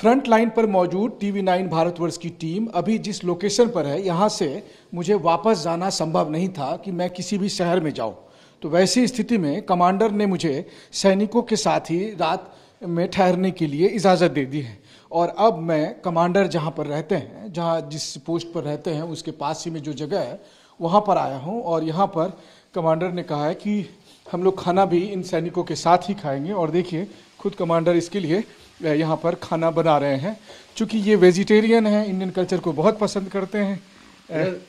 Front line पर मौजूद TV9 Bharatvarsh की टीम अभी जिस लोकेशन पर है, यहाँ से मुझे वापस जाना संभव नहीं था कि मैं किसी भी शहर में जाऊं। तो वैसी स्थिति में कमांडर ने मुझे सैनिकों के साथ ही रात में ठहरने के लिए इजाज़त दे दी है। और अब मैं कमांडर जहाँ पर रहते हैं, जहाँ जिस पोस्ट पर रहते हैं उसके पास ही में जो जगह है वहाँ पर आया हूँ। और यहाँ पर कमांडर ने कहा है कि हम लोग खाना भी इन सैनिकों के साथ ही खाएंगे। और देखिए, खुद कमांडर इसके लिए यहाँ पर खाना बना रहे हैं। चूंकि ये वेजिटेरियन हैं, इंडियन कल्चर को बहुत पसंद करते हैं।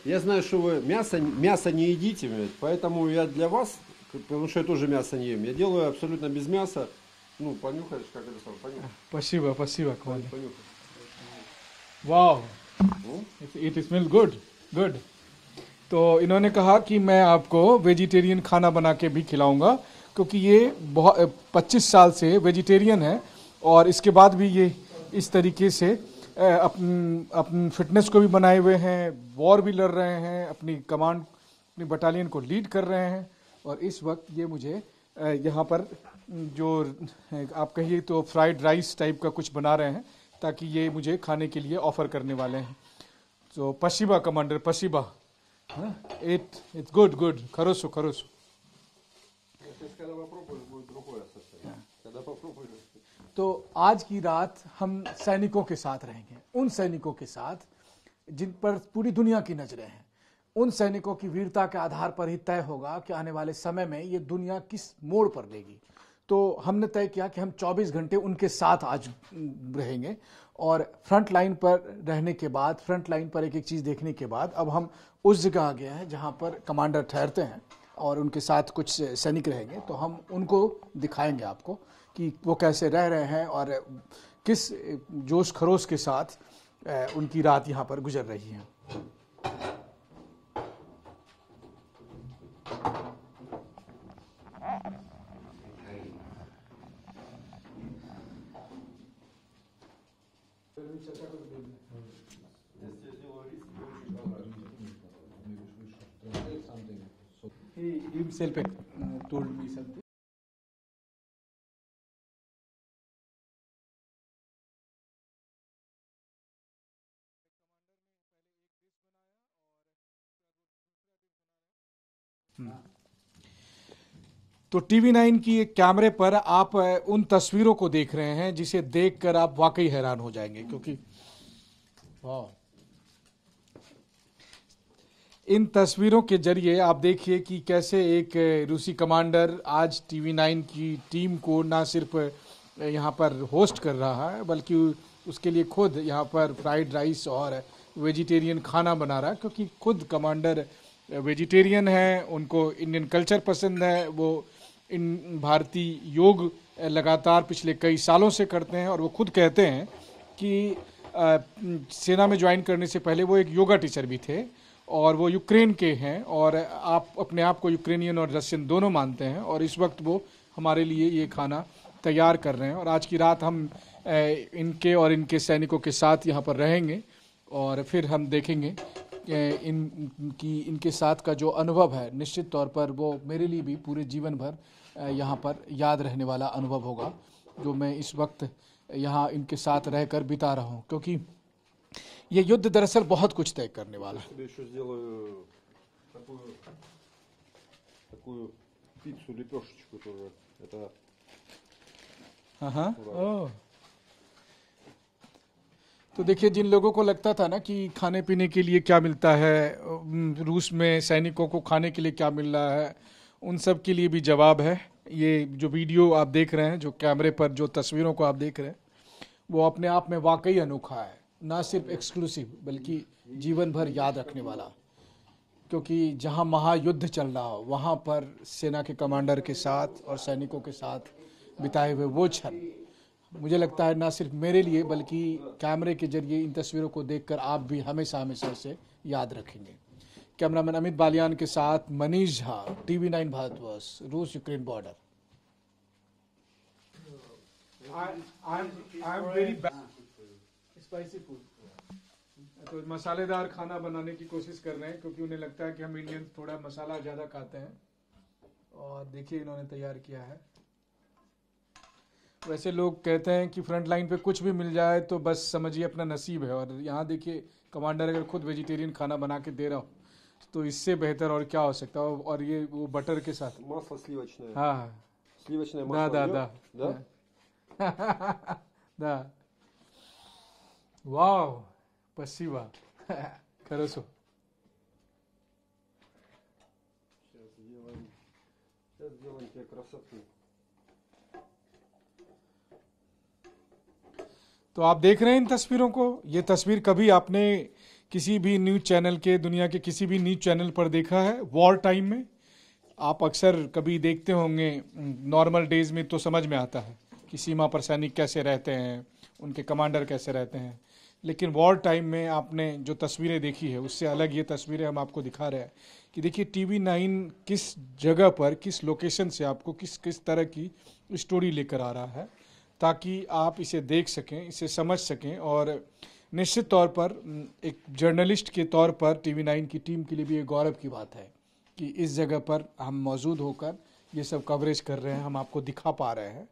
Я знаю, что вы мясо не едите, поэтому я для вас, потому что я тоже мясо не ем, я делаю абсолютно без мяса. Ну, понюхаешь, как это сам, понюхай. Спасибо, спасибо, Коля. Понюхай. वाह, इट स्मेल गुड गुड। तो इन्होंने कहा कि मैं आपको वेजिटेरियन खाना बना के भी खिलाऊंगा, क्योंकि ये 25 साल से वेजिटेरियन है और इसके बाद भी ये इस तरीके से अपनी फिटनेस को भी बनाए हुए हैं, वॉर भी लड़ रहे हैं, अपनी कमांड, अपनी बटालियन को लीड कर रहे हैं। और इस वक्त ये मुझे यहाँ पर जो आप कहिए तो फ्राइड राइस टाइप का कुछ बना रहे हैं, ताकि ये मुझे खाने के लिए ऑफर करने वाले हैं। तो पशिबा कमांडर, पशिबा, इट्स गुड गुड, खरोसो खरोसो। तो आज की रात हम सैनिकों के साथ रहेंगे, उन सैनिकों के साथ जिन पर पूरी दुनिया की नजरें हैं। उन सैनिकों की वीरता के आधार पर ही तय होगा कि आने वाले समय में ये दुनिया किस मोड़ पर लेगी। तो हमने तय किया कि हम 24 घंटे उनके साथ आज रहेंगे। और फ्रंट लाइन पर रहने के बाद, फ्रंट लाइन पर एक एक चीज़ देखने के बाद, अब हम उस जगह आ गए हैं जहाँ पर कमांडर ठहरते हैं और उनके साथ कुछ सैनिक रहेंगे। तो हम उनको दिखाएंगे आपको कि वो कैसे रह रहे हैं और किस जोश खरोश के साथ उनकी रात यहाँ पर गुजर रही है। He himself told me something. तो TV9 की एक कैमरे पर आप उन तस्वीरों को देख रहे हैं जिसे देखकर आप वाकई हैरान हो जाएंगे, क्योंकि वाह, इन तस्वीरों के जरिए आप देखिए कि कैसे एक रूसी कमांडर आज TV9 की टीम को ना सिर्फ यहाँ पर होस्ट कर रहा है, बल्कि उसके लिए खुद यहाँ पर फ्राइड राइस और वेजिटेरियन खाना बना रहा है। क्योंकि खुद कमांडर वेजिटेरियन है, उनको इंडियन कल्चर पसंद है, वो इन भारतीय योग लगातार पिछले कई सालों से करते हैं। और वो खुद कहते हैं कि सेना में ज्वाइन करने से पहले वो एक योगा टीचर भी थे और वो यूक्रेन के हैं और आप अपने आप को यूक्रेनियन और रशियन दोनों मानते हैं। और इस वक्त वो हमारे लिए ये खाना तैयार कर रहे हैं। और आज की रात हम इनके और इनके सैनिकों के साथ यहाँ पर रहेंगे और फिर हम देखेंगे इनके साथ का जो अनुभव है, निश्चित तौर पर वो मेरे लिए भी पूरे जीवन भर यहाँ पर याद रहने वाला अनुभव होगा, जो मैं इस वक्त यहाँ इनके साथ रहकर बिता रहा हूँ। क्योंकि ये युद्ध दरअसल बहुत कुछ तय करने वाला है। हाँ, तो देखिए, जिन लोगों को लगता था ना कि खाने पीने के लिए क्या मिलता है, रूस में सैनिकों को खाने के लिए क्या मिल रहा है, उन सब के लिए भी जवाब है। ये जो वीडियो आप देख रहे हैं, जो कैमरे पर जो तस्वीरों को आप देख रहे हैं, वो अपने आप में वाकई अनोखा है, ना सिर्फ एक्सक्लूसिव बल्कि जीवन भर याद रखने वाला। क्योंकि जहां महायुद्ध चल रहा हो, वहां पर सेना के कमांडर के साथ और सैनिकों के साथ बिताए हुए वो क्षण, मुझे लगता है ना सिर्फ मेरे लिए बल्कि कैमरे के जरिए इन तस्वीरों को देखकर आप भी हमेशा हमेशा से याद रखेंगे। कैमरामैन अमित बालियान के साथ मनीष झा, TV9 भारतवर्ष, रूस यूक्रेन बॉर्डर। स्पाइसी फूड, तो मसालेदार खाना बनाने की कोशिश कर रहे हैं, क्योंकि उन्हें लगता है कि हम इंडियंस थोड़ा मसाला ज़्यादा खाते हैं। और देखिए, इन्होंने तैयार किया है वैसे लोग कहते हैं कि फ्रंट लाइन पे कुछ भी मिल जाए तो बस समझिए अपना नसीब है, और यहाँ देखिए कमांडर अगर खुद वेजिटेरियन खाना बना के दे रहा हो तो इससे बेहतर और क्या हो सकता है, और ये वो बटर के साथ। Масло сливочное. हाँ Сливочное да масло да идет? да Да? да, वाह, спасибо. Хорошо. Сейчас сделаем тебе красоту. तो आप देख रहे हैं इन तस्वीरों को, ये तस्वीर कभी आपने किसी भी न्यूज़ चैनल के, दुनिया के किसी भी न्यूज़ चैनल पर देखा है वॉर टाइम में? आप अक्सर कभी देखते होंगे नॉर्मल डेज में तो समझ में आता है कि सीमा पर सैनिक कैसे रहते हैं, उनके कमांडर कैसे रहते हैं, लेकिन वॉर टाइम में आपने जो तस्वीरें देखी है उससे अलग ये तस्वीरें हम आपको दिखा रहे हैं कि देखिए TV9 किस जगह पर, किस लोकेशन से आपको किस किस तरह की स्टोरी लेकर आ रहा है, ताकि आप इसे देख सकें, इसे समझ सकें। और निश्चित तौर पर एक जर्नलिस्ट के तौर पर TV9 की टीम के लिए भी ये गौरव की बात है कि इस जगह पर हम मौजूद होकर ये सब कवरेज कर रहे हैं, हम आपको दिखा पा रहे हैं,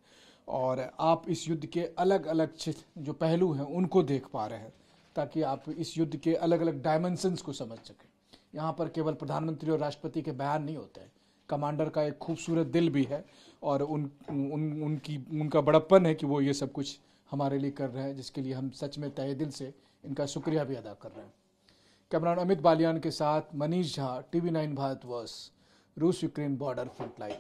और आप इस युद्ध के अलग अलग जो पहलू हैं उनको देख पा रहे हैं, ताकि आप इस युद्ध के अलग अलग डायमेंशंस को समझ सकें। यहाँ पर केवल प्रधानमंत्री और राष्ट्रपति के बयान नहीं होते हैं, कमांडर का एक खूबसूरत दिल भी है, और उनका बड़प्पन है कि वो ये सब कुछ हमारे लिए कर रहे हैं, जिसके लिए हम सच में तहे दिल से इनका शुक्रिया भी अदा कर रहे हैं। कैमरामैन अमित बालियान के साथ मनीष झा, TV9 भारतवर्ष, रूस यूक्रेन बॉर्डर फ्रंटलाइन।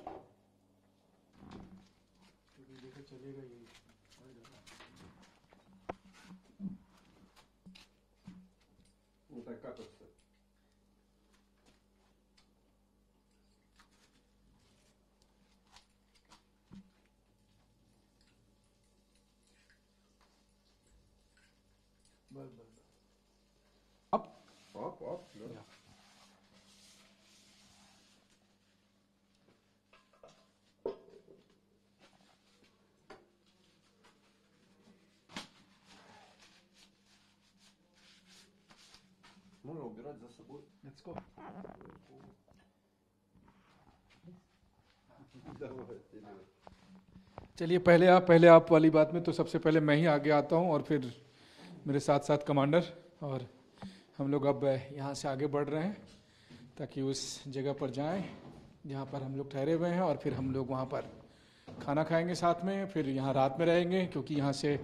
Ну так кататься. अब Оп, оп, да. Можно убирать за собой. Let's go. Давай, вперед. चलिए पहले आप वाली बात में तो सबसे पहले मैं ही आगे आता हूँ, और फिर मेरे साथ साथ कमांडर, और हम लोग अब यहाँ से आगे बढ़ रहे हैं ताकि उस जगह पर जाएं जहाँ पर हम लोग ठहरे हुए हैं, और फिर हम लोग वहाँ पर खाना खाएंगे साथ में, फिर यहाँ रात में रहेंगे क्योंकि यहाँ से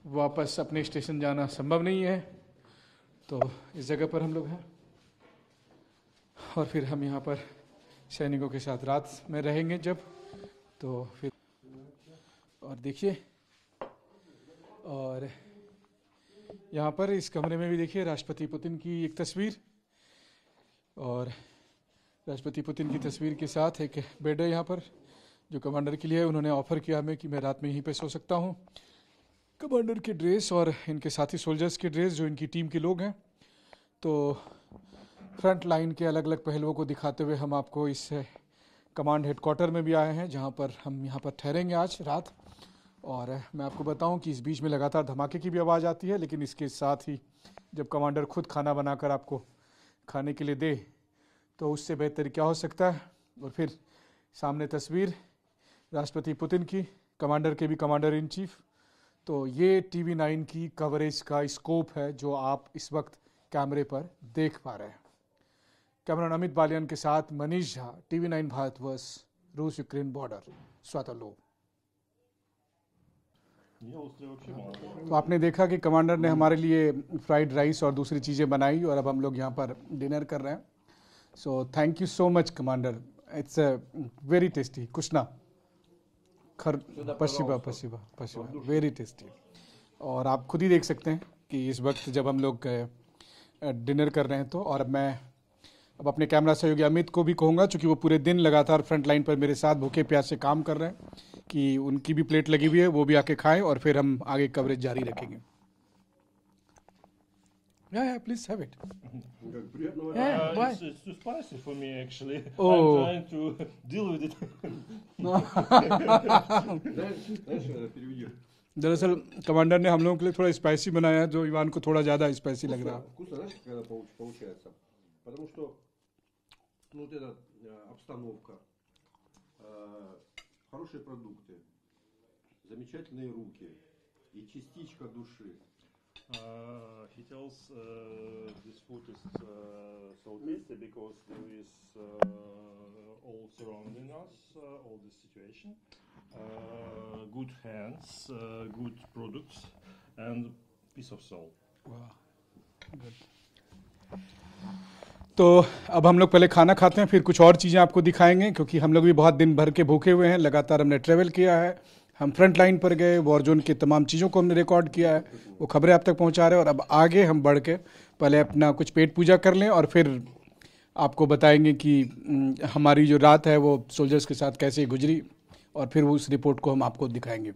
वापस अपने स्टेशन जाना संभव नहीं है। तो इस जगह पर हम लोग हैं, और फिर हम यहाँ पर सैनिकों के साथ रात में रहेंगे जब, तो फिर और देखिए, और यहाँ पर इस कमरे में भी देखिए राष्ट्रपति पुतिन की एक तस्वीर, और राष्ट्रपति पुतिन की तस्वीर के साथ एक बेड है यहाँ पर जो कमांडर के लिए है। उन्होंने ऑफर किया हमें कि मैं रात में यहीं पे सो सकता हूँ। कमांडर के ड्रेस और इनके साथी सोल्जर्स के ड्रेस जो इनकी टीम के लोग हैं, तो फ्रंट लाइन के अलग अलग पहलुओं को दिखाते हुए हम आपको इस कमांड हेडक्वार्टर में भी आए हैं जहाँ पर हम यहाँ पर ठहरेंगे आज रात। और मैं आपको बताऊं कि इस बीच में लगातार धमाके की भी आवाज़ आती है, लेकिन इसके साथ ही जब कमांडर खुद खाना बनाकर आपको खाने के लिए दे तो उससे बेहतर क्या हो सकता है। और फिर सामने तस्वीर राष्ट्रपति पुतिन की, कमांडर के भी कमांडर इन चीफ। तो ये TV9 की कवरेज का स्कोप है जो आप इस वक्त कैमरे पर देख पा रहे हैं। कैमरामैन अमित बालियान के साथ मनीष झा, TV9 भारतवर्ष, रूस यूक्रेन बॉर्डर, स्वातलो। तो आपने देखा कि कमांडर ने हमारे लिए फ्राइड राइस और दूसरी चीज़ें बनाई, और अब हम लोग यहाँ पर डिनर कर रहे हैं। So thank you so much commander, it's very tasty. कुशना पशिबा पशिबा पशिबा, वेरी टेस्टी। और आप खुद ही देख सकते हैं कि इस वक्त जब हम लोग डिनर कर रहे हैं तो, और मैं अब अपने कैमरा सहयोगी अमित को भी कहूँगा, चूँकि वो पूरे दिन लगातार फ्रंट लाइन पर मेरे साथ भूखे प्यासे काम कर रहे हैं, कि उनकी भी प्लेट लगी हुई है, वो भी आके खाएं, और फिर हम आगे कवरेज जारी रखेंगे। Yeah, please have it. Why? It's too spicy for me actually. Oh. I'm trying to deal with it. Знаешь, переведи. दरअसल कमांडर ने हम लोगों के लिए थोड़ा स्पाइसी बनाया है, जो इवान को थोड़ा ज़्यादा स्पाइसी लग रहा है। Вкусно, знаешь, когда получается? Потому что, ну, вот эта обстановка, хорошие продукты, замечательные руки и частичка души. He tells this food is so tasty because there is all surrounding us, all the situation, good hands, good products, and piece of soul. तो अब हम लोग पहले खाना खाते हैं, फिर कुछ और चीज़ें आपको दिखाएंगे, क्योंकि हम लोग भी बहुत दिन भर के भूखे हुए हैं। लगातार हमने ट्रैवल किया है, हम फ्रंट लाइन पर गए, वॉर जोन की तमाम चीज़ों को हमने रिकॉर्ड किया है, वो खबरें आप तक पहुंचा रहे हैं। और अब आगे हम बढ़ के पहले अपना कुछ पेट पूजा कर लें और फिर आपको बताएंगे कि हमारी जो रात है वो सोल्जर्स के साथ कैसे गुजरी, और फिर उस रिपोर्ट को हम आपको दिखाएंगे।